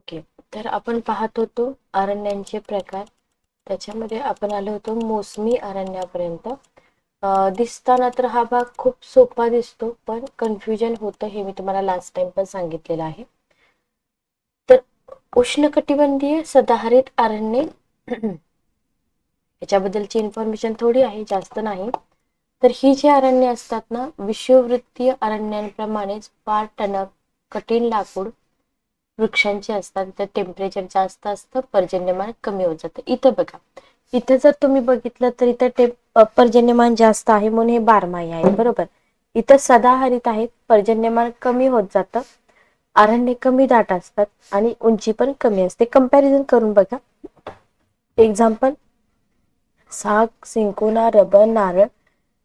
Okay. तर आपण पाहत होतो अरण्यांचे प्रकार. त्याच्यामध्ये आपण आलो होतो मोसमी अरण्यापर्यंत. दिसताना तर हा भाग खूप सोपा दिसतो, पण कन्फ्युजन होतं हे मी तुम्हाला लास्ट टाइम पण सांगितलेलं आहे. तर उष्णकटिबंधीय सदाहरित अरण्ये याच्याबद्दलची इन्फॉर्मेशन थोडी आहे, जास्त नाही. तर ही जी अरण्ये असतात ना, विषुववृत्तीय अरण्यांप्रमाणेच फार टणक, कठीण लाकूड वृक्षांची असतात. इथं टेम्परेचर जास्त असतं, पर्जन्यमान कमी होत जातं. इथं बघा, इथं जर तुम्ही बघितलं तर इथं पर्जन्यमान जास्त आहे म्हणून हे बारमाही आहे, बरोबर. इथं सदाहरित आहेत, पर्जन्यमान कमी होत जातं, अरण्ये कमी दाट असतात आणि उंची पण कमी असते. कंपॅरिझन करून बघा. एक्झाम्पल, साग, सिंकोना, रबर, नारळ,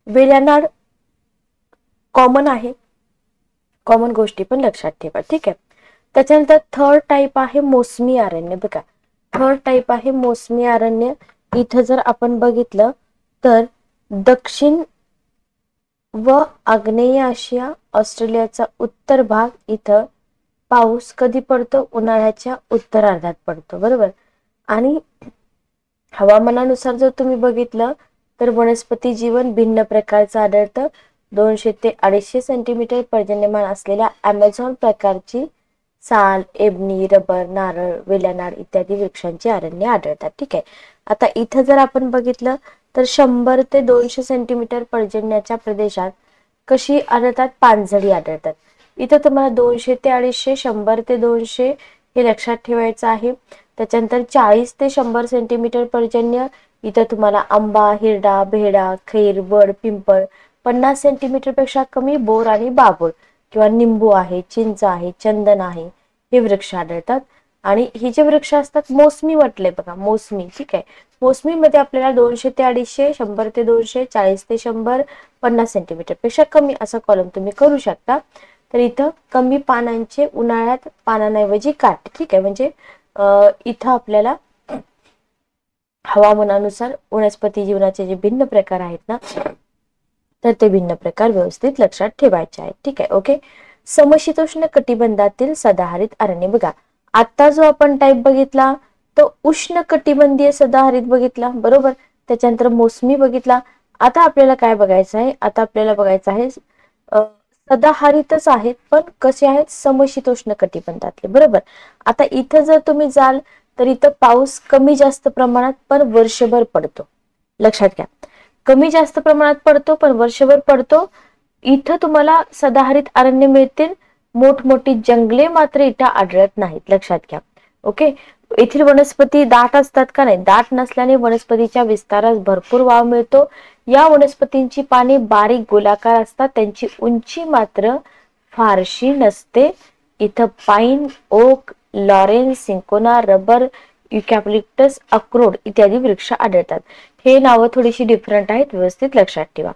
वेलानाड कॉमन आहे. कॉमन गोष्टी पण लक्षात ठेवा, ठीक आहे. त्याच्यानंतर थर्ड टाईप आहे मोसमी अरण्य. बघा, थर्ड टाईप आहे मोसमी अरण्य. इथं जर आपण बघितलं तर दक्षिण व आग्नेय आशिया, ऑस्ट्रेलियाचा उत्तर भाग, इथं पाऊस कधी पडतो? उन्हाळ्याच्या उत्तरार्धात पडतो, बरोबर. आणि हवामानानुसार जर तुम्ही बघितलं तर वनस्पती जीवन भिन्न प्रकारचं आढळतं. 200 ते 250 सेंटीमीटर पर्जन्यमान असलेल्या अमेझॉन प्रकारची साल, एबनी, रबर, नारळ, वेलानाड इत्यादी वृक्षांची अरण्ये आढळतात, ठीक आहे. आता इथं जर आपण बघितलं तर 100 ते 200 सेंटीमीटर पर्जन्याच्या प्रदेशात कशी आढळतात? पानझडी आढळतात. इथं तुम्हाला 200 ते 250, 100 ते 200 हे लक्षात ठेवायचं आहे. त्याच्यानंतर 40 ते 100 सेंटीमीटर पर्जन्य, इथं तुम्हाला आंबा, हिरडा, बेहडा, खैर, वड, पिंपळ. 50 सेंटीमीटर पेक्षा कमी बोर आणि बाबूळ किंवा निंबू आहे, चिंच आहे, चंदन आहे, हे वृक्ष आढळतात. आणि ही जे वृक्ष असतात मोसमी म्हटले बघा, मोसमी, ठीक आहे. मोसमी मध्ये आपल्याला 200 ते 250, 100 ते 200, 40 ते 100, 50 सेंटीमीटर पेक्षा कमी असा कॉलम तुम्ही करू शकता. तर इथं कमी पानांचे, उन्हाळ्यात पानांऐवजी काठ, ठीक आहे. म्हणजे इथं आपल्याला हवामानानुसार वनस्पती जीवनाचे जे भिन्न प्रकार आहेत ना, तर ते भिन्न प्रकार व्यवस्थित लक्षात ठेवायचे आहेत, ठीक आहे. ओके. समशीतोष्ण कटिबंधातील सदाहरित अरण्य. बघा, आता जो आपण टाईप बघितला तो उष्ण कटिबंधीय सदाहरित बघितला, बरोबर. त्याच्यानंतर मोसमी बघितला. आता आपल्याला काय बघायचं आहे? आता आपल्याला बघायचं आहे सदाहरितच आहेत, पण कसे आहेत? समशीतोष्ण कटिबंधातले, बरोबर. आता इथं जर तुम्ही जाल तर इथं पाऊस कमी जास्त प्रमाणात पण वर्षभर पडतो. लक्षात घ्या, कमी जास्त प्रमाणात पडतो पण वर्षभर पडतो. इथं तुम्हाला सदाहरित अरण्य मिळतील, मोठमोठी जंगले मात्र इथं आढळत नाहीत, लक्षात घ्या. ओके. येथील वनस्पती दाट असतात का? नाही, दाट नसल्याने वनस्पतीच्या विस्तारास भरपूर वाव मिळतो. या वनस्पतींची पाने बारीक गोलाकार असतात, त्यांची उंची मात्र फारशी नसते. इथं पाईन, ओक, लॉरेन्स, सिंकोना, रबर, युकॅलिप्टस, अक्रोड इत्यादी वृक्ष आढळतात. हे नावं थोडीशी डिफरंट आहेत, व्यवस्थित लक्षात ठेवा.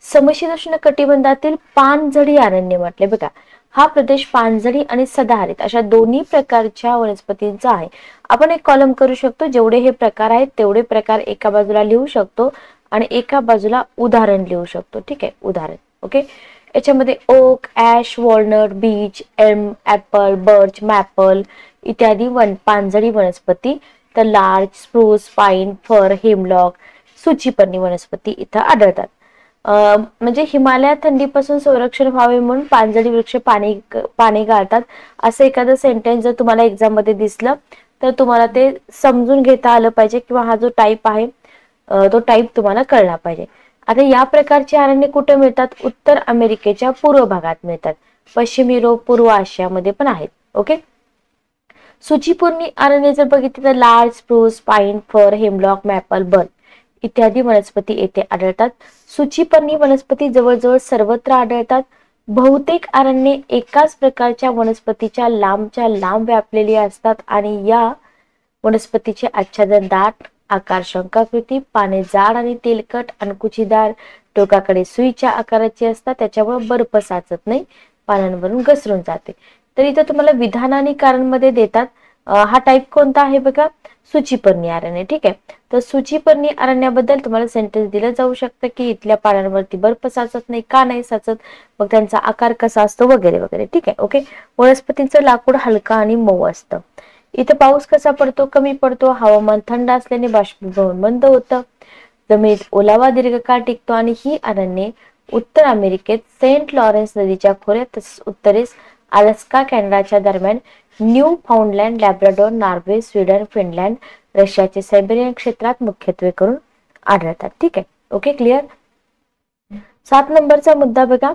समशीतोष्ण कटिबंधातील पानझडी अरण्य म्हटले. बघा, हा प्रदेश पानझडी आणि सदाहरित अशा दोन्ही प्रकारच्या वनस्पतींचा आहे. आपण एक कॉलम करू शकतो, जेवढे हे प्रकार आहेत तेवढे प्रकार एका बाजूला लिहू शकतो आणि एका बाजूला उदाहरण लिहू शकतो, ठीक आहे. उदाहरण, ओके. याच्यामध्ये oak, ash, walnut, beech, elm, apple, birch, maple इत्यादी पानझडी वनस्पती, तर larch, spruce, pine, fir, hemlock, सूचीपर्णी वनस्पती इथं आढळतात. म्हणजे हिमालयात थंडीपासून संरक्षण व्हावे म्हणून पानझडी वृक्ष पाने गाळतात, असं एखादं सेंटेन्स जर तुम्हाला एक्झाम मध्ये दिसलं तर तुम्हाला ते समजून घेता आलं पाहिजे, किंवा हा जो टाईप आहे तो टाईप तुम्हाला कळला पाहिजे. आता या प्रकारचे अरण्य कुठे मिळतात? उत्तर अमेरिकेच्या पूर्व भागात मिळतात. पश्चिम युरोप, पूर्व आशियामध्ये पण आहेत. ओके. सूचीपर्णी अरण्ये जर बघितली तर larch, spruce, pine, fir, hemlock, maple, birch इत्यादी वनस्पती येथे आढळतात. सूचीपर्णी वनस्पती जवळजवळ सर्वत्र आढळतात. बहुतेक अरण्ये एकाच प्रकारच्या वनस्पतीच्या लांबच्या लांब व्यापलेली असतात आणि या वनस्पतीचे आच्छादन दाट, आकार शंखाकृती, पाने जाड आणि तेलकट, अणकुचीदार, टोकाकडे सुईच्या आकाराची असतात. त्याच्यामुळे बर्फ साचत नाही, पानांवरून घसरून जाते. तर इथं तुम्हाला विधान आणि कारण मध्ये देतात. हा टाईप कोणता आहे बघा? सूचीपर्णी अरण्य, ठीक आहे. तर सूचीपर्णी अरण्याबद्दल तुम्हाला सेंटेन्स दिलं जाऊ शकतं की इथल्या पानांवरती बर्फ साचत नाही, का नाही साचत, मग त्यांचा आकार कसा असतो, वगैरे वगैरे, ठीक आहे. ओके. वनस्पतींचं लाकूड हलका आणि मऊ असतं. इथं पाऊस कसा पडतो, कमी पडतो, हवामान थंड असल्याने बाष्पीभवन मंद होतं, जमिनीत ओलावा दीर्घकाळ टिकतो आणि ही अरण्ये उत्तर अमेरिकेत सेंट लॉरेन्स नदीच्या खोऱ्यात, तसेच उत्तरेस अलास्का कॅनडाच्या दरम्यान Newfoundland, Labrador, Norway, Sweden, Finland, रशियाचे सायबेरियन क्षेत्रात मुख्यत्वे करून आढळतात. ठीक आहे, ओके, क्लिअर. 7 नंबरचा मुद्दा बघा,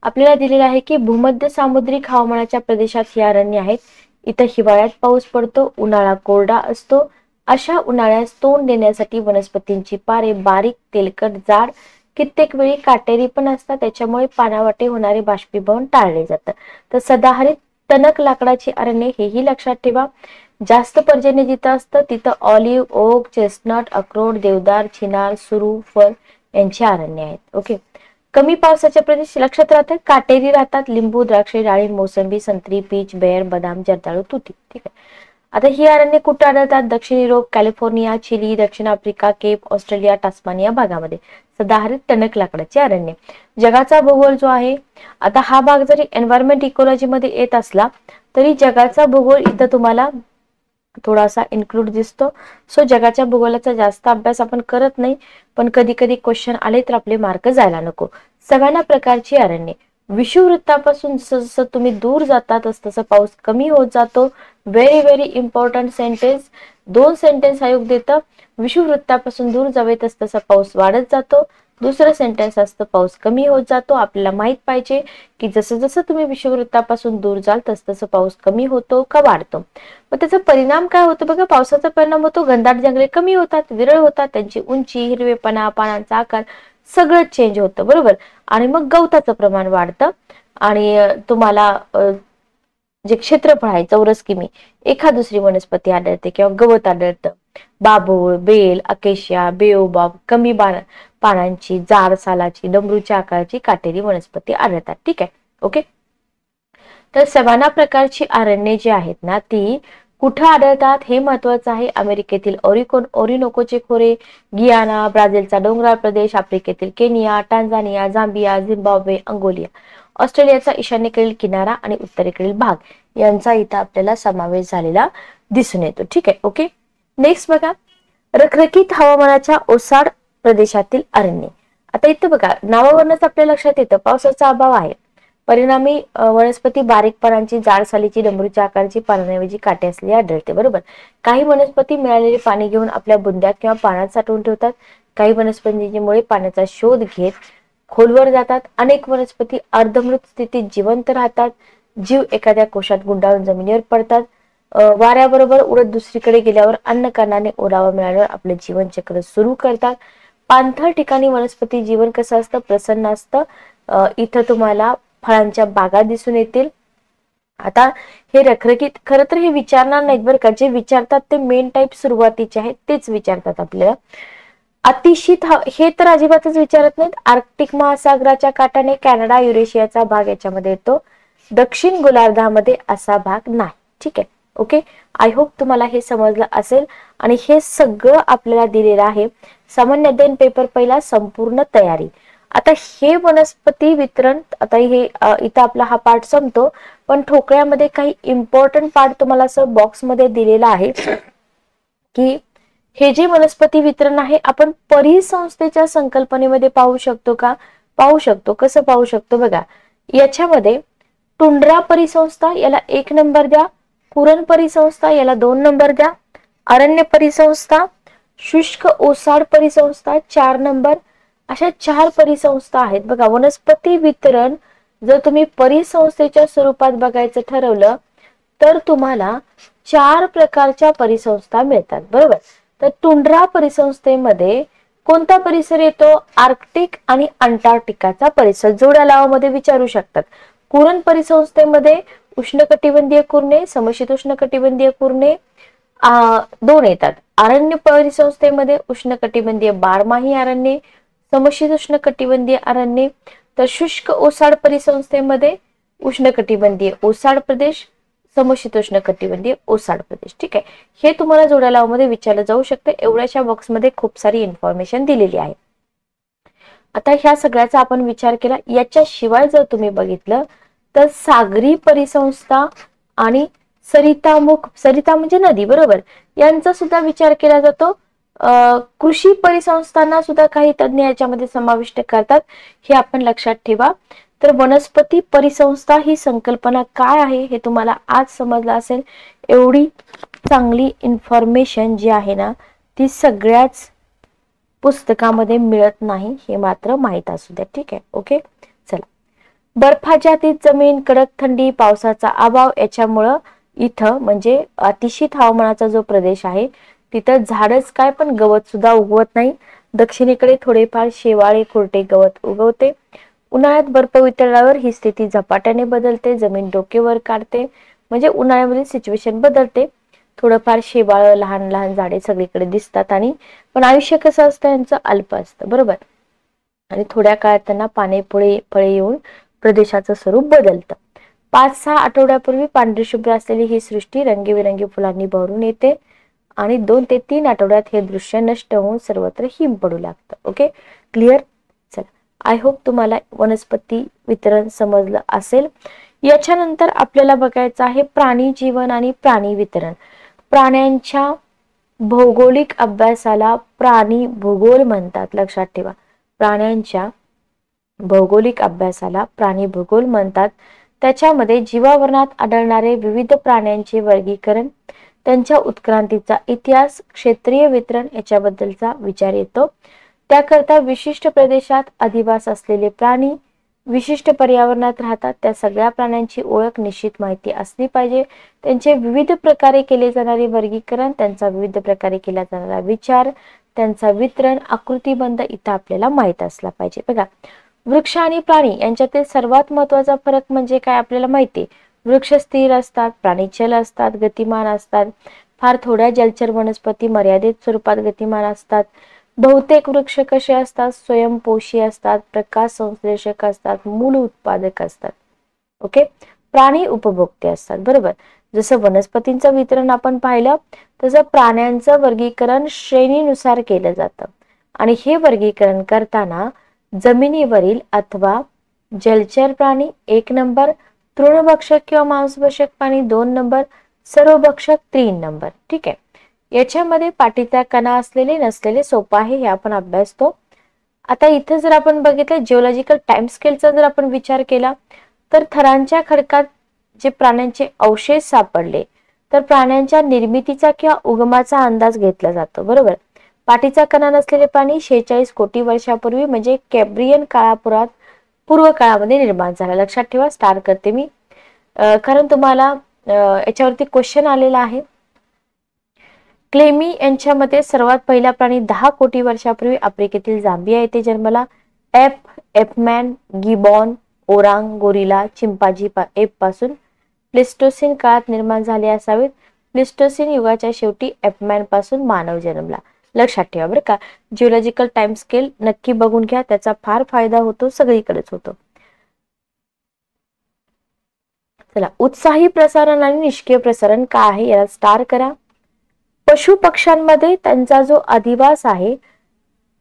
आपल्याला दिलेला आहे की भूमध्य सामुद्रिक हवामानाच्या प्रदेशात ही अरण्ये आहेत. इथं हिवाळ्यात पाऊस पडतो, उन्हाळा कोरडा असतो. अशा उन्हाळ्यास तोंड देण्यासाठी वनस्पतींची पारे बारीक, तेलकट, जाड, कित्येक वेळी काटेरी पण असतात. त्याच्यामुळे पानावाटे होणारे बाष्पीभवन टाळले जातं. तर सदाहरित टणक लाकडाची अरण्ये, हेही लक्षात ठेवा. जास्त पर्जन्य जिथं असतं तिथं ऑलिव्ह, ओक, चेस्टनट, अक्रोड, देवदार, चिनार, सुरू, फर यांची अरण्ये आहेत. ओके. कमी पावसाचे प्रदेश लक्षात राहतात, काटेरी राहतात, लिंबू, द्राक्षे, डाळिंब, मोसंबी, संत्री, पीच, बेर, बदाम, जर्दाळू, तुती. ठीक आहे. आता ही अरण्ये कुठे आढळतात? दक्षिण युरोप, कॅलिफोर्निया, चिली, दक्षिण आफ्रिका, केप, ऑस्ट्रेलिया, टास्मानिया भागामध्ये सदाहरित टणक लाकडाची अरण्ये. जगाचा भूगोल जो आहे, आता हा भाग जरी एन्व्हायरमेंट इकॉलॉजी मध्ये येत असला तरी जगाचा भूगोल इथं तुम्हाला थोडासा इन्क्लूड दिसतो. सो जगाच्या भूगोलाचा जास्त अभ्यास आपण करत नाही, पण कधी कधी क्वेश्चन आले तर आपले मार्क जायला नको. सव्हाना प्रकारची अरण्ये, विषुववृत्तापासून जसं तुम्ही दूर जाता तसं पाऊस कमी होत जातो. Very very important sentence, 2 sentence आयोग देतं. विषुववृत्तापासून दूर जावे तसं पाऊस वाढत जातो. दुसरं सेंटेन्स असतं पाऊस कमी होत जातो. आपल्याला माहित पाहिजे की जसं जसं तुम्ही विषुववृत्तापासून दूर जाल तसं पाऊस कमी होतो का वाढतो. मग त्याचा परिणाम काय होतो बघा, पावसाचा परिणाम होतो, घनदाट जंगले कमी होतात, विरळ होतात, त्यांची उंची, हिरवेपणा, पानांचा आकार सगळं चेंज होतं, बरोबर. आणि मग गवताचं प्रमाण वाढतं आणि तुम्हाला जे क्षेत्रफळ आहे चौरस किमी, एखाद दुसरी वनस्पती आढळते किंवा गवत आढळतं. बाभूळ, बेल, अकेशिया, बेओबाब, कमी पानांची, जाड सालाची, डमरूच्या आकाराची काटेरी वनस्पती आढळतात. ठीक आहे, ओके. तर सवाना प्रकारची अरण्ये जी आहेत ना ती कुठे आढळतात हे महत्वाचं आहे. अमेरिकेतील ओरिनोकोचे खोरे, गियाना, ब्राझीलचा डोंगराळ प्रदेश, आफ्रिकेतील केनिया, टांझानिया, झांबिया, झिम्बाब्वे, अंगोलिया, ऑस्ट्रेलियाचा ईशान्येकडील किनारा आणि उत्तरेकडील भाग यांचा इथं आपल्याला समावेश झालेला दिसून येतो. ठीक आहे, ओके. नेक्स्ट बघा, रखरखीत हवामानाच्या ओसाड प्रदेशातील अरण्ये. आता इथं बघा नावावरूनच आपल्या लक्षात येतं पावसाचा अभाव आहे. परिणामी वनस्पती बारीक पानांची, जाड सालीची, डमरूच्या आकाराची, पानांऐवजी काटे असलेली आढळते, बरोबर. काही वनस्पती मिळालेले पाणी घेऊन आपल्या बुंद्यात किंवा पानात साठवून ठेवतात. काही वनस्पतींची मुळे पाण्याचा शोध घेत खोलवर जातात. अनेक वनस्पती अर्धमृत स्थितीत जिवंत राहतात. जीव एखाद्या कोशात गुंडाळून जमिनीवर पडतात. वाऱ्याबरोबर उडत दुसरीकडे गेल्यावर अन्न कणाने ओलावा मिळाल्यावर आपले जीवनचक्र सुरू करतात. पाणथळ ठिकाणी वनस्पती जीवन कसं असतं, प्रसन्न असतं. इथं तुम्हाला फळांच्या बागा दिसून येतील. आता हे रखरखीत, खरं तर हे विचारणार नाहीत बरं का, जे विचारतात ते मेन टाईप सुरुवातीचे आहेत तेच विचारतात आपल्याला. अतिशीत हे तर अजिबातच विचारत नाहीत. आर्क्टिक महासागराच्या काठाने कॅनडा, युरेशियाचा भाग याच्यामध्ये येतो. दक्षिण गोलार्धामध्ये असा भाग नाही. ठीक आहे, ओके. आय होप तुम्हाला हे समजलं असेल आणि हे सगळं आपल्याला दिलेलं आहे. सामान्य अध्ययन पेपर पहिला संपूर्ण तयारी. आता हे वनस्पती वितरण, आता हे इथं आपला हा पार्ट संपतो, पण ठोकळ्यामध्ये काही इम्पॉर्टंट पार्ट तुम्हाला असं बॉक्स मध्ये दिलेला आहे की हे जे वनस्पती वितरण आहे आपण परिसंस्थेच्या संकल्पनेमध्ये पाहू शकतो का? पाहू शकतो. कसं पाहू शकतो बघा, याच्यामध्ये टुंड्रा परिसंस्था याला 1 नंबर द्या, कुरण परिसंस्था याला 2 नंबर द्या, अरण्य परिसंस्था, शुष्क ओसाड परिसंस्था 4 नंबर, अशा 4 परिसंस्था आहेत बघा. वनस्पती वितरण जर तुम्ही परिसंस्थेच्या स्वरूपात बघायचं ठरवलं तर तुम्हाला 4 प्रकारच्या परिसंस्था मिळतात, बरोबर. तर टुंड्रा परिसंस्थेमध्ये कोणता परिसर येतो? आर्क्टिक आणि अंटार्क्टिकाचा परिसर. जोड्या लावामध्ये विचारू शकतात. कुरण परिसंस्थेमध्ये उष्णकटिबंधीय कुरणे, समशीतोष्ण कटिबंधीय कुरणे 2 येतात. अरण्य परिसंस्थेमध्ये उष्णकटिबंधीय बारमाही अरण्ये, समशीतोष्ण कटिबंधीय अरण्ये. तर शुष्क ओसाड परिसंस्थेमध्ये उष्णकटिबंधीय ओसाड प्रदेश, समशीतोष्ण कटिबंधीय ओसाड प्रदेश. ठीक आहे, हे तुम्हाला जोड्या लावामध्ये विचारलं जाऊ शकतं. एवढ्याशा बॉक्समध्ये खूप सारी इन्फॉर्मेशन दिलेली आहे. आता ह्या सगळ्याचा आपण विचार केला. याच्याशिवाय जर तुम्ही बघितलं तर सागरी परिसंस्था आणि सरितामुख, सरिता म्हणजे नदी, बरोबर, यांचा सुद्धा विचार केला जातो. कृषी परिसंस्थांना सुद्धा काही तज्ञ याच्यामध्ये समाविष्ट करतात, हे आपण लक्षात ठेवा. तर वनस्पती परिसंस्था ही संकल्पना काय आहे हे तुम्हाला आज समजलं असेल. एवढी चांगली इन्फॉर्मेशन जी आहे ना ती सगळ्याच पुस्तकामध्ये मिळत नाही, हे मात्र माहित असू द्या. ठीक आहे, ओके. चला, बर्फाच्छादित जमीन, कडक थंडी, पावसाचा अभाव याच्यामुळं इथं म्हणजे अतिशीत हवामानाचा जो प्रदेश आहे तिथं झाडच काय पण गवत सुद्धा उगवत नाही. दक्षिणेकडे थोडेफार शेवाळे खुरटे गवत उगवते. उन्हाळ्यात बर्फ वितळल्यावर ही स्थिती झपाट्याने बदलते, जमीन डोकेवर काढते, म्हणजे उन्हाळ्यामध्ये सिच्युएशन बदलते. थोडंफार शेवाळ, लहान लहान झाडे सगळीकडे दिसतात, आणि पण आयुष्य कसं असतं यांचं, अल्प असतं, बरोबर. आणि थोड्या काळात त्यांना पाने फळे येऊन प्रदेशाचं स्वरूप बदलतं. 5-6 आठवड्यापूर्वी पांढरी शुभ्र असलेली ही सृष्टी रंगीबेरंगी फुलांनी भरून येते, आणि 2 ते 3 आठवड्यात हे दृश्य नष्ट होऊन सर्वत्र हिम पडू लागतं. Okay, clear. चला, आय होप तुम्हाला वनस्पती वितरण समजलं असेल. याच्यानंतर आपल्याला बघायचं आहे प्राणी जीवन आणि प्राणी वितरण. प्राण्यांच्या भौगोलिक अभ्यासाला प्राणी भूगोल म्हणतात, लक्षात ठेवा. प्राण्यांच्या भौगोलिक अभ्यासाला प्राणी भूगोल म्हणतात. त्याच्यामध्ये जीवावरणात आढळणारे विविध प्राण्यांचे वर्गीकरण, त्यांच्या उत्क्रांतीचा इतिहास, क्षेत्रीय वितरण याच्याबद्दलचा विचार येतो. त्याकरता विशिष्ट प्रदेशात अधिवास असलेले प्राणी विशिष्ट पर्यावरणात राहतात, त्या सगळ्या प्राण्यांची ओळख, निश्चित माहिती असली पाहिजे. त्यांचे विविध प्रकारे केले जाणारे वर्गीकरण, त्यांचा विविध प्रकारे केला जाणारा विचार, त्यांचा वितरण, आकृतीबंध इथं आपल्याला माहित असला पाहिजे. बघा, वृक्ष आणि प्राणी यांच्यातील सर्वात महत्वाचा फरक म्हणजे काय आपल्याला माहिती. वृक्ष स्थिर असतात, प्राणी चल असतात, गतिमान असतात. फार थोड्या जलचर वनस्पती मर्यादित स्वरूपात गतिमान असतात. बहुतेक वृक्ष कसे असतात, स्वयंपोषी असतात, प्रकाश संश्लेषक असतात, मूल उत्पादक असतात. ओके, प्राणी उपभोक्ते असतात, बरोबर. जसं वनस्पतींचं वितरण आपण पाहिलं तसं प्राण्यांचं वर्गीकरण श्रेणीनुसार केलं जातं, आणि हे वर्गीकरण करताना जमिनीवरील अथवा जलचर प्राणी 1 नंबर, तृणभक्षक किंवा मांसभक्षक प्राणी 2 नंबर, सर्वभक्षक 3 नंबर. ठीक आहे, याच्यामध्ये पाठीचा कणा असलेले नसलेले सोपं आहे, हे आपण अभ्यासतो. आता इथं जर आपण बघितलं जिओलॉजिकल टाइम स्केलचा जर आपण विचार केला तर थरांच्या खडकात जे प्राण्यांचे अवशेष सापडले तर प्राण्यांच्या निर्मितीचा किंवा उगमाचा अंदाज घेतला जातो, बरोबर. पाठीचा कणा नसलेले प्राणी 46 कोटी वर्षापूर्वी म्हणजे कॅम्ब्रियन काळापुरात पूर्व काळामध्ये निर्माण झाला. लक्षात ठेवा, स्टार करते मी, कारण तुम्हाला याच्यावरती क्वेश्चन आलेला आहे. क्लेमी यांच्यामध्ये सर्वात पहिला प्राणी 10 कोटी वर्षापूर्वी आफ्रिकेतील झांबिया येथे जन्मला. Apeman, gibbon, orang, gorilla, chimpanzee ape पासून प्लेस्टोसीन काळात निर्माण झाले असावेत. प्लेस्टोसीन युगाच्या शेवटी एपमॅन पासून मानव जन्मला. लक्षात ठेवा बरं का, जिओलॉजिकल टाइम स्केल नक्की बघून घ्या, त्याचा फार फायदा होतो, सगळीकडेच होतो. चला, उत्साही प्रसारण आणि निष्क्रिय प्रसारण काय आहे याला स्टार करा. पशु पक्ष्यांमध्ये त्यांचा जो अधिवास आहे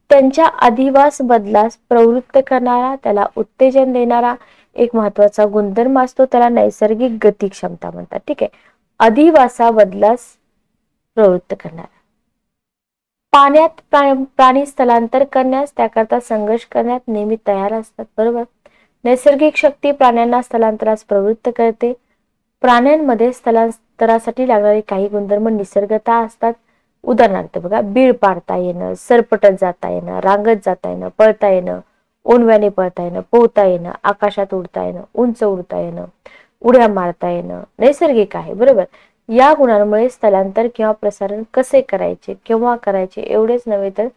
त्यांच्या अधिवास बदलास प्रवृत्त करणारा, त्याला उत्तेजन देणारा एक महत्वाचा गुणधर्म असतो, त्याला नैसर्गिक गती क्षमता म्हणतात. ठीक आहे, अधिवासा बदलास प्रवृत्त करणारा. पाण्यात प्राणी स्थलांतर करण्यास, त्याकरता संघर्ष करण्यात नेहमी तयार असतात, बरोबर. नैसर्गिक शक्ती प्राण्यांना स्थलांतरास प्रवृत्त करते. प्राण्यांमध्ये स्थलांतरासाठी लागणारे काही गुणधर्म निसर्गता असतात. उदाहरणार्थ बघा, बीळ पाडता येणं, सरपटत जाता येणं, रांगत जाता येणं, पळता येणं, ओंडव्याने पळता येणं, पोहता येणं, आकाशात उडता येणं, उंच उडता येणं, उड्या मारता येणं नैसर्गिक आहे, बरोबर. या गुणांमुळे स्थलांतर किंवा प्रसारण कसे करायचे, केव्हा करायचे एवढेच नव्हे तर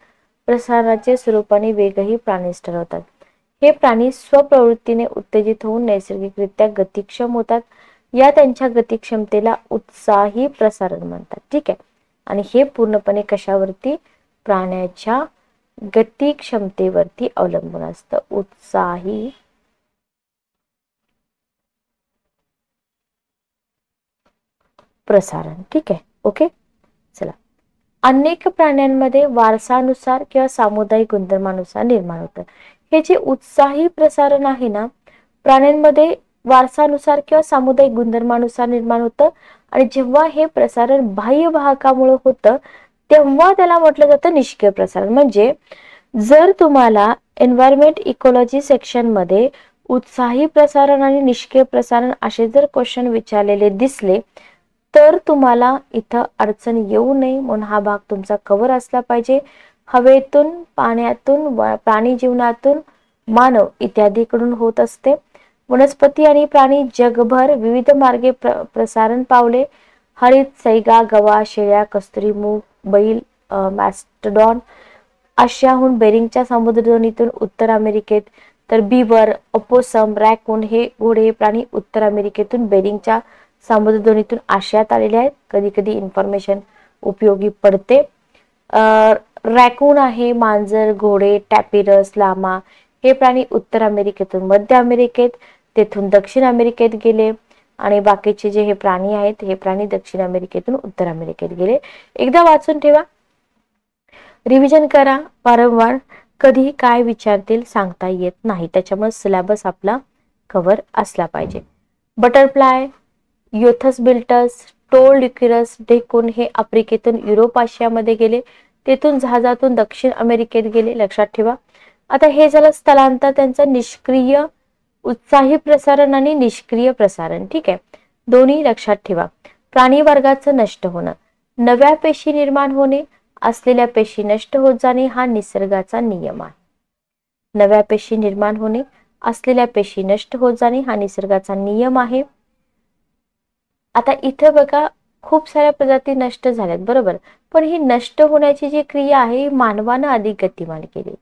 प्रसारणाचे स्वरूप आणि वेगही प्राणीच ठरवतात. हे प्राणी स्वप्रवृत्तीने उत्तेजित होऊन नैसर्गिकरित्या गतिक्षम होतात. या त्यांच्या गतिक्षमतेला उत्साही प्रसारण म्हणतात. ठीक आहे, आणि हे पूर्णपणे कशावरती, प्राण्याच्या गतिक्षमतेवरती अवलंबून असतं, उत्साही प्रसारण. ठीक आहे, ओके. चला, अनेक प्राण्यांमध्ये वारसानुसार किंवा सामुदायिक गुणधर्मानुसार निर्माण होतं. हे जे उत्साही प्रसारण आहे ना, प्राण्यांमध्ये वारसानुसार किंवा सामुदायिक गुणधर्मानुसार निर्माण होतं आणि जेव्हा हे प्रसारण बाह्य वाहकामुळे होतं तेव्हा त्याला म्हटलं जातं निष्क्रिय प्रसारण. म्हणजे जर तुम्हाला एन्व्हायरमेंट इकॉलॉजी सेक्शन मध्ये उत्साही प्रसारण आणि निष्क्रिय प्रसारण असे जर क्वेश्चन विचारलेले दिसले तर तुम्हाला इथं अडचण येऊ नये म्हणून हा भाग तुमचा कव्हर असला पाहिजे. हवेतून, पाण्यातून, प्राणी जीवनातून, मानव इत्यादीकडून होत असते. वनस्पती आणि प्राणी जगभर विविध मार्गे प्रसारण पावले. हरित, सैगा, गवा, शेळ्या, कस्तुरी, मूग, बैल, मॅस्टडॉन आशियाहून बेरिंगच्या समुद्रधुनीतून उत्तर अमेरिकेत, तर बिवर, अपोसम, रॅकून हे घोडे प्राणी उत्तर अमेरिकेतून बेरिंगच्या समुद्रधुनीतून आशियात आलेले आहेत. कधी कधी इन्फॉर्मेशन उपयोगी पडते. रॅकून आहे, मांजर, घोडे, टॅपिरस, लामा हे प्राणी उत्तर अमेरिकेतून मध्य अमेरिकेत, तेथून दक्षिण अमेरिकेत गेले आणि बाकीचे जे हे प्राणी आहेत हे प्राणी दक्षिण अमेरिकेतून उत्तर अमेरिकेत गेले. एकदा वाचून ठेवा, रिव्हिजन करा वारंवार. कधी काय विचारतील सांगता येत नाही, त्याच्यामुळे सिलेबस आपला कव्हर असला पाहिजे. बटरफ्लाय, योथस बिल्टस, टोल्ड्युक्युरस, ढेकून हे आफ्रिकेतून युरोप आशियामध्ये गेले, तेथून जहाजातून दक्षिण अमेरिकेत गेले. लक्षात ठेवा. आता हे झालं स्थलांतर, त्यांचं निष्क्रिय उत्साही प्रसारण आणि निष्क्रिय प्रसारण. ठीक आहे, दोन्ही लक्षात ठेवा. प्राणी वर्गाचं नष्ट होणं, नव्या पेशी निर्माण होणे, असलेल्या पेशी नष्ट होत जाणे हा निसर्गाचा नियम आहे. नव्या पेशी निर्माण होणे, असलेल्या पेशी नष्ट होत जाणे हा निसर्गाचा नियम आहे. आता इथं बघा खूप साऱ्या प्रजाती नष्ट झाल्यात, बरोबर, पण ही नष्ट होण्याची जी क्रिया आहे ही मानवानं अधिक गतिमान केली.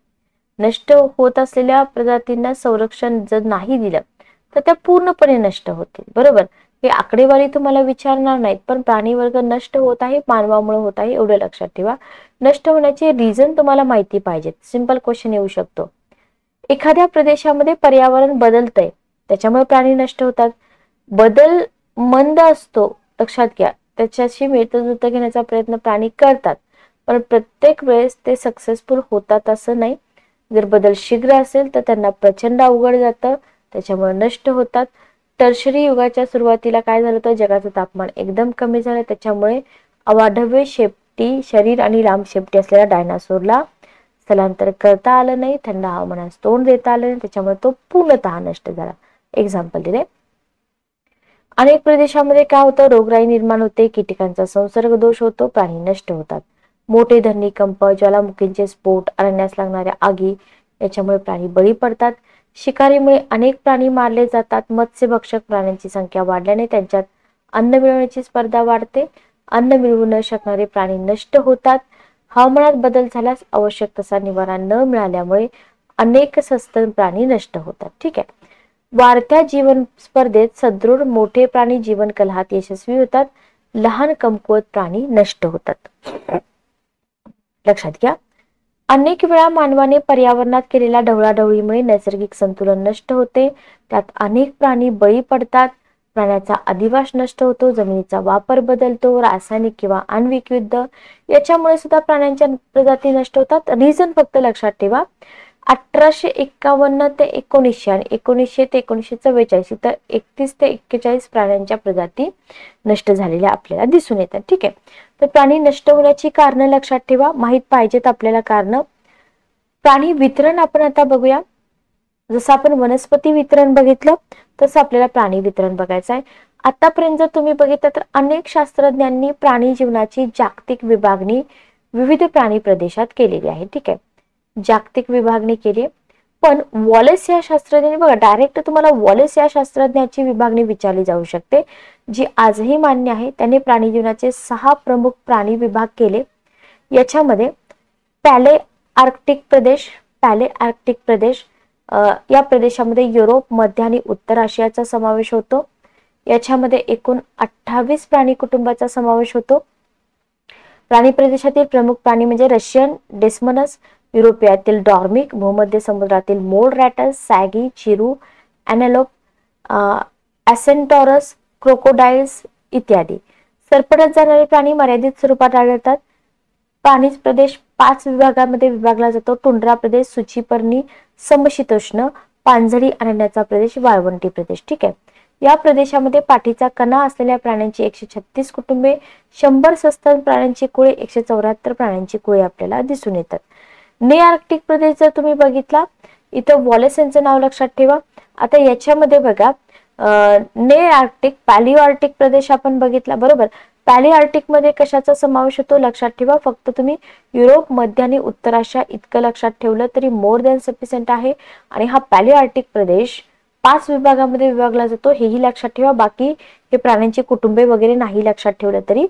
नष्ट होत असलेल्या प्रजातींना संरक्षण जर नाही दिलं तर त्या पूर्णपणे नष्ट होतील, बरोबर. हे आकडेवारी तुम्हाला विचारणार नाहीत, पण प्राणी वर्ग नष्ट होत आहे मानवामुळे होत आहे एवढं लक्षात ठेवा. नष्ट होण्याचे रिझन तुम्हाला माहिती पाहिजेत. सिंपल क्वेश्चन येऊ शकतो. एखाद्या प्रदेशामध्ये पर्यावरण बदलतंय त्याच्यामुळे प्राणी नष्ट होतात. बदल मंद असतो, लक्षात घ्या, त्याच्याशी मिळतं घेण्याचा प्रयत्न प्राणी करतात, पण प्रत्येक वेळेस ते सक्सेसफुल होतात असं नाही. जर बदल शीघ्र असेल तर त्यांना प्रचंड अवघड जातं, त्याच्यामुळे नष्ट होतात. टर्शरी युगाच्या सुरुवातीला काय झालं तर जगाचं तापमान एकदम कमी झालं, त्याच्यामुळे अवाढव्य शेपटी शरीर आणि लांब शेपटी असलेल्या डायनासोरला स्थलांतर करता आलं नाही, थंड हवामानास तोंड देता आलं नाही, त्याच्यामुळे तो पूर्णतः नष्ट झाला. एक्झाम्पल दिले. अनेक प्रदेशामध्ये काय होतं, रोगराई निर्माण होते, कीटकांचा संसर्ग दोष होतो, प्राणी नष्ट होतात. मोठे धरणीकंप, ज्वालामुखींचे स्फोट, अरण्यास लागणाऱ्या आगी याच्यामुळे प्राणी बळी पडतात. शिकारीमुळे अनेक प्राणी मारले जातात. मत्स्यभक्षक प्राण्यांची संख्या वाढल्याने त्यांच्यात अन्न मिळवण्याची स्पर्धा वाढते. अन्न मिळवू न शकणारे प्राणी नष्ट होतात. हवामानात बदल झाल्यास आवश्यक तसा निवारा न मिळाल्यामुळे अनेक सस्तन प्राणी नष्ट होतात. ठीक आहे. वाढत्या जीवन स्पर्धेत सदृढ मोठे प्राणी जीवन कलहात यशस्वी होतात, लहान कमकुवत प्राणी नष्ट होतात. लक्षात घ्या. अनेक वेळा मानवाने पर्यावरणात केलेल्या ढवळाढवळीमुळे नैसर्गिक संतुलन नष्ट होते, त्यात अनेक प्राणी बळी पडतात. प्राण्याचा अधिवास नष्ट होतो, जमिनीचा वापर बदलतो, रासायनिक किंवा आण्विक युद्ध याच्यामुळे सुद्धा प्राण्यांच्या प्रजाती नष्ट होतात. रिझन फक्त लक्षात ठेवा. 1851 ते 1900 आणि 1900 ते 1944 तर 31 ते 41 प्राण्यांच्या प्रजाती नष्ट झालेल्या आपल्याला दिसून येतात. ठीक आहे. तर प्राणी नष्ट होण्याची कारण लक्षात ठेवा, माहित पाहिजेत आपल्याला कारण. प्राणी वितरण आपण आता बघूया. जसं आपण वनस्पती वितरण बघितलं तसं आपल्याला प्राणी वितरण बघायचं आहे. आतापर्यंत जर तुम्ही बघितलं तर अनेक शास्त्रज्ञांनी प्राणी जीवनाची जागतिक विभागणी विविध प्राणी प्रदेशात केलेली आहे. ठीक आहे, जागतिक विभागणी केली. पण वॉलेस या शास्त्रज्ञांनी बघा, डायरेक्ट तुम्हाला वॉलेस या शास्त्रज्ञाची विभागणी विचारली जाऊ शकते, जी आजही मान्य आहे. त्यांनी प्राणी जीवनाचे 6 प्रमुख प्राणी विभाग केले. याच्यामध्ये पॅले आर्क्टिक प्रदेश या प्रदेशामध्ये युरोप, मध्य आणि उत्तर आशियाचा समावेश होतो. याच्यामध्ये एकूण 28 प्राणी कुटुंबाचा समावेश होतो. प्राणी प्रदेशातील प्रमुख प्राणी म्हणजे रशियन डेस्मनस, युरोपियातील डॉर्मिक, भूमध्य समुद्रातील मोड रॅटस, सॅगी, चिरू, ॲनेलोप, ॲसेंटॉरस, क्रोकोडाइल्स इत्यादी. सरपटत जाणारे प्राणी मर्यादित स्वरूपात आढळतात. प्राणी प्रदेश 5 विभागामध्ये विभागला जातो. टुंड्रा प्रदेश, सूचीपर्णी, समशीतोष्ण, पानझडी अरण्याचा प्रदेश, वाळवंटी प्रदेश. ठीक आहे. या प्रदेशामध्ये पाठीचा कणा असलेल्या प्राण्यांची 136 कुटुंबे, 100 सस्तन प्राण्यांची कुळे, 174 प्राण्यांची कुळे आपल्याला दिसून येतात. ने आर्क्टिक प्रदेश जर तुम्ही बघितला, इथं वॉलेस यांचं नाव लक्षात ठेवा. आता याच्यामध्ये बघा ने आर्क्टिक, पॅलिओ आर्क्टिक प्रदेश आपण बघितला बरोबर. पॅलिओ आर्क्टिक मध्ये कशाचा समावेश होतो लक्षात ठेवा. फक्त तुम्ही युरोप, मध्य आणि उत्तर आशिया इतकं लक्षात ठेवलं तरी मोर दॅन सफिशियंट आहे. आणि हा पॅलिओ आर्क्टिक प्रदेश 5 विभागामध्ये विभागला जातो, हेही लक्षात ठेवा. बाकी हे प्राण्यांची कुटुंबे वगैरे नाही लक्षात ठेवलं तरी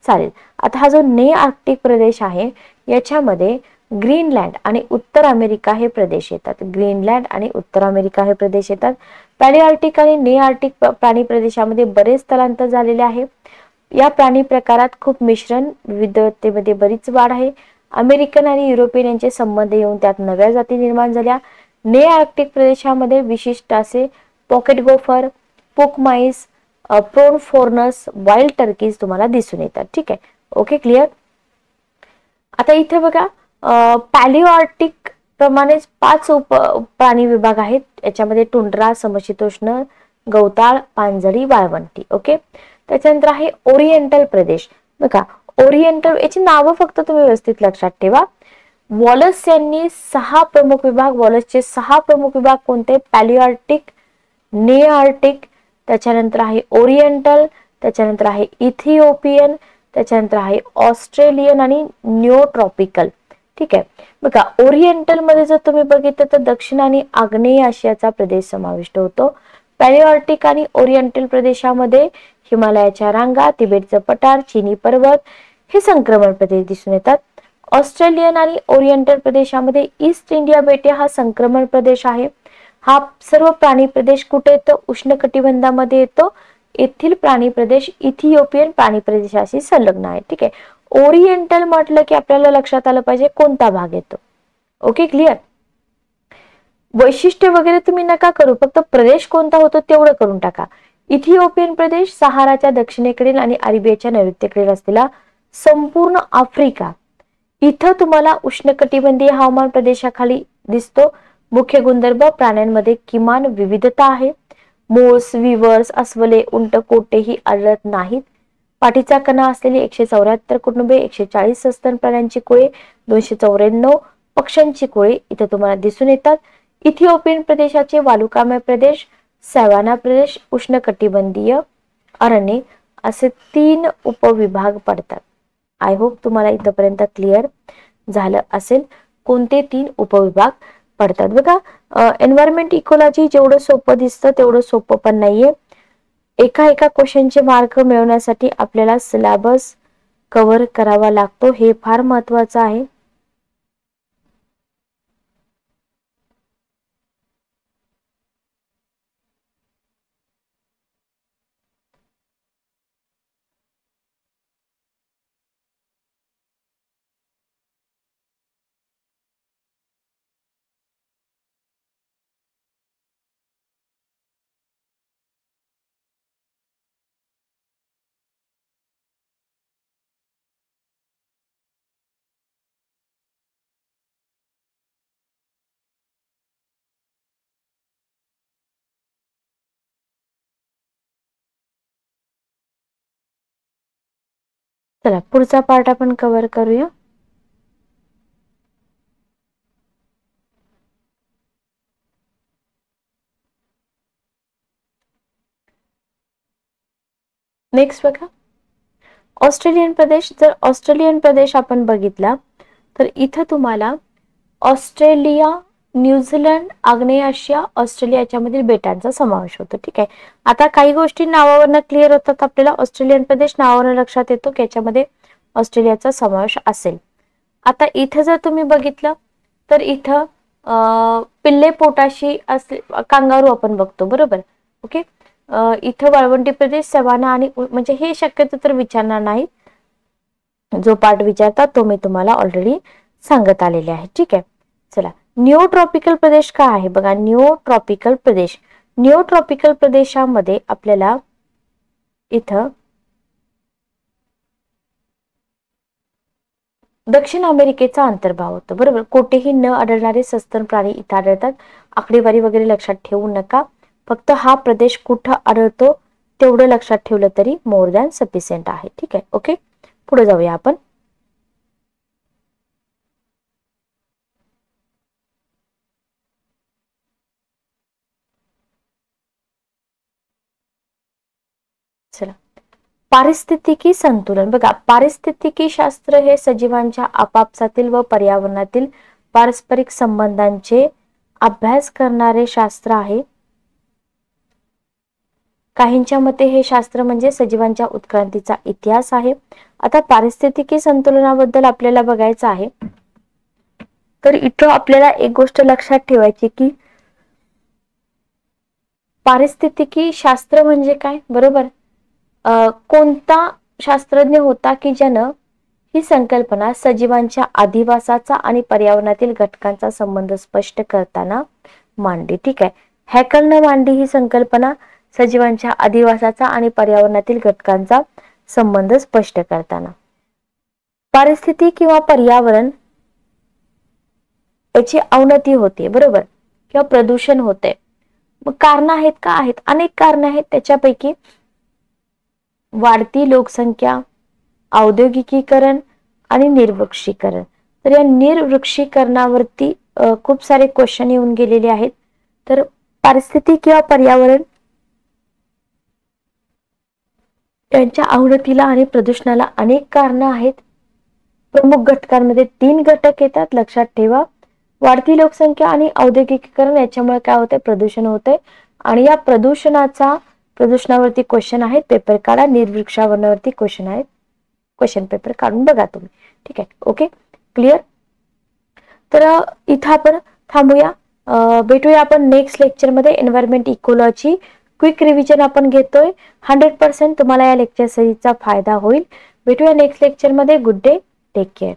चालेल. आता हा जो ने आर्क्टिक प्रदेश आहे याच्यामध्ये ग्रीनलँड आणि उत्तर अमेरिका हे प्रदेश येतात. ग्रीनलँड आणि उत्तर अमेरिका हे प्रदेश येतात. पॅलिआर्क्टिक आणि ने आर्क्टिक प्राणी प्रदेशामध्ये बरेच स्थलांतर झालेले आहे. या प्राणी प्रकारात खूप मिश्रण, विविधतेमध्ये बरीच वाढ आहे. अमेरिकन आणि युरोपियन यांचे संबंध येऊन त्यात नव्या जाती निर्माण झाल्या. ने आर्क्टिक प्रदेशामध्ये विशिष्ट असे पॉकेट गोफर, पुकमाईस, प्रोन फोर्नस, वाईल्ड टर्कीज तुम्हाला दिसून येतात. ठीक आहे, ओके, क्लिअर. आता इथे बघा पॅलिओ आर्क्टिक प्रमाणेच 5 प्राणी विभाग आहेत. याच्यामध्ये टुंड्रा, समशीतोष्ण, गवताळ, पानझडी, वाळवंटी. ओके, त्याच्यानंतर आहे ओरिएंटल प्रदेश. बघा ओरिएंटल याची नावं फक्त तुम्ही व्यवस्थित लक्षात ठेवा. वॉलस यांनी 6 प्रमुख विभाग, वॉलसचे 6 प्रमुख विभाग कोणते? पॅलिओ आर्क्टिक, ने आर्क्टिक, त्याच्यानंतर आहे ओरिएंटल, त्याच्यानंतर आहे इथिओपियन, त्याच्यानंतर आहे ऑस्ट्रेलियन आणि न्यूट्रॉपिकल. ठीक आहे, बघा ओरिएंटल मध्ये जर तुम्ही बघितलं तर दक्षिण आणि आग्नेय आशियाचा प्रदेश समाविष्ट होतो. पॅलिओ आर्क्टिक आणि ओरिएंटल प्रदेशामध्ये हिमालयाच्या रांगा, तिबेटचं पठार, चिनी पर्वत हे संक्रमण प्रदेश दिसून येतात. ऑस्ट्रेलियन आणि ओरिएंटल प्रदेशामध्ये ईस्ट इंडिया बेटे हा संक्रमण प्रदेश आहे. हा सर्व प्राणी प्रदेश कुठे येतो? उष्णकटिबंधामध्ये येतो. येथील प्राणी प्रदेश इथिओपियन प्राणी प्रदेशाशी संलग्न आहे. ठीक आहे, ओरिएंटल म्हटलं की आपल्याला लक्षात आलं पाहिजे कोणता भाग येतो. Okay, clear. वैशिष्ट्य वगैरे तुम्ही नका करू, फक्त प्रदेश कोणता होतो तेवढं करून टाका. इथिओपियन प्रदेश सहाराच्या दक्षिणेकडील आणि अरेबियाच्या नैऋत्येकडील असलेला संपूर्ण आफ्रिका, इथं तुम्हाला उष्णकटिबंधीय हवामान प्रदेशाखाली दिसतो. मुख्य गुणधर्म, प्राण्यांमध्ये किमान विविधता आहे. मोर्स, विवर्स, अस्वले, उंट, कोटेही आढळत नाहीत. पाठीचा कणा असलेली 174 कुटुंबे, 140 सस्तन प्राण्यांची कुळे, 294 पक्ष्यांची कुळे इथे तुम्हाला दिसून येतात. इथिओपियन प्रदेशाचे वालुकामय प्रदेश, सॅव्हाना प्रदेश, उष्णकटिबंधीय अरण्ये असे 3 उपविभाग पडतात. आय होप तुम्हाला इथपर्यंत क्लिअर झालं असेल कोणते 3 उपविभाग पडतात. बघा एन्व्हायरमेंट इकोलॉजी जेवढं सोपं दिसतं तेवढं सोपं पण नाहीये. एका क्वेश्चनचे मार्क मिळवण्यासाठी आपल्याला सिलेबस कव्हर करावा लागतो, हे फार महत्वाचं आहे. चला पुढचा पार्ट आपण कव्हर करूया. नेक्स्ट बघा ऑस्ट्रेलियन प्रदेश. जर ऑस्ट्रेलियन प्रदेश आपण बघितला तर इथं तुम्हाला ऑस्ट्रेलिया, न्यूझीलंड, आग्नेय आशिया, ऑस्ट्रेलिया याच्यामधील बेटांचा समावेश होतो. ठीक आहे, आता काही गोष्टी नावावरनं क्लिअर होतात आपल्याला. ऑस्ट्रेलियन प्रदेश नावावरनं लक्षात येतो की याच्यामध्ये ऑस्ट्रेलियाचा समावेश असेल. आता इथं जर तुम्ही बघितलं तर इथं पिल्ले पोटाशी असले कांगारू आपण बघतो बरोबर. ओके, इथं वाळवंटी प्रदेश, सवाना आणि म्हणजे हे शक्यतो तर विचारणार नाही. जो पार्ट विचारतात तो मी तुम्हाला ऑलरेडी सांगत आलेले आहे. ठीक आहे, चला न्यूट्रॉपिकल प्रदेश काय आहे बघा. न्यूट्रॉपिकल प्रदेश, न्यूट्रॉपिकल प्रदेशामध्ये आपल्याला इथं दक्षिण अमेरिकेचा अंतर्भाव होतो बरोबर. कोठेही न आढळणारे सस्तन प्राणी इथं आढळतात. आकडेवारी वगैरे लक्षात ठेवू नका. फक्त हा प्रदेश कुठं आढळतो तेवढं लक्षात ठेवलं तरी मोर दॅन सफिशियंट आहे. ठीक आहे. ओके, पुढे जाऊया आपण. चला, पारिस्थितिकी संतुलन. बघा, पारिस्थितिकी शास्त्र हे सजीवांच्या आपापसातील व पर्यावरणातील पारस्परिक संबंधांचे अभ्यास करणारे शास्त्र आहे. काहींच्या मते हे शास्त्र म्हणजे सजीवांच्या उत्क्रांतीचा इतिहास आहे. आता पारिस्थितिकी संतुलनाबद्दल आपल्याला बघायचं आहे, तर इथं आपल्याला एक गोष्ट लक्षात ठेवायची की पारिस्थितिकी शास्त्र म्हणजे काय, बरोबर. कोणता शास्त्रज्ञ होता की ज्यानं ही संकल्पना सजीवांच्या अधिवासाचा आणि पर्यावरणातील घटकांचा संबंध स्पष्ट करताना मांडली. ठीक आहे. हॅकलनं मांडली ही संकल्पना सजीवांच्या अधिवासाचा आणि पर्यावरणातील घटकांचा संबंध स्पष्ट करताना. परिस्थिती किंवा पर्यावरण याची अवनती होते, बरोबर, किंवा प्रदूषण होते. मग कारण आहेत का? आहेत, अनेक कारण आहेत. त्याच्यापैकी वाढती लोकसंख्या, औद्योगिकीकरण आणि निर्वृक्षीकरण. तर या निर्वृक्षीकरणावरती खूप सारे क्वेश्चन येऊन गेलेले आहेत. तर परिस्थिती किंवा पर्यावरण यांच्या अवनतीला आणि प्रदूषणाला अनेक कारणं आहेत. प्रमुख घटकांमध्ये 3 घटक येतात, लक्षात ठेवा. वाढती लोकसंख्या आणि औद्योगिकीकरण याच्यामुळे काय होते, प्रदूषण होते. आणि या प्रदूषणावरती क्वेश्चन आहेत, पेपर काढा. निर्वृक्षावरणावरती क्वेश्चन आहेत, क्वेश्चन पेपर काढून बघा तुम्ही. ठीक आहे. Okay, clear. तर इथं आपण थांबूया. भेटूया आपण नेक्स्ट लेक्चर मध्ये. एन्व्हायरमेंट इकोलॉजी क्विक रिव्हिजन आपण घेतोय. 100% तुम्हाला या लेक्चर सिरीजचा फायदा होईल. भेटूया नेक्स्ट लेक्चर मध्ये. Good day, take care.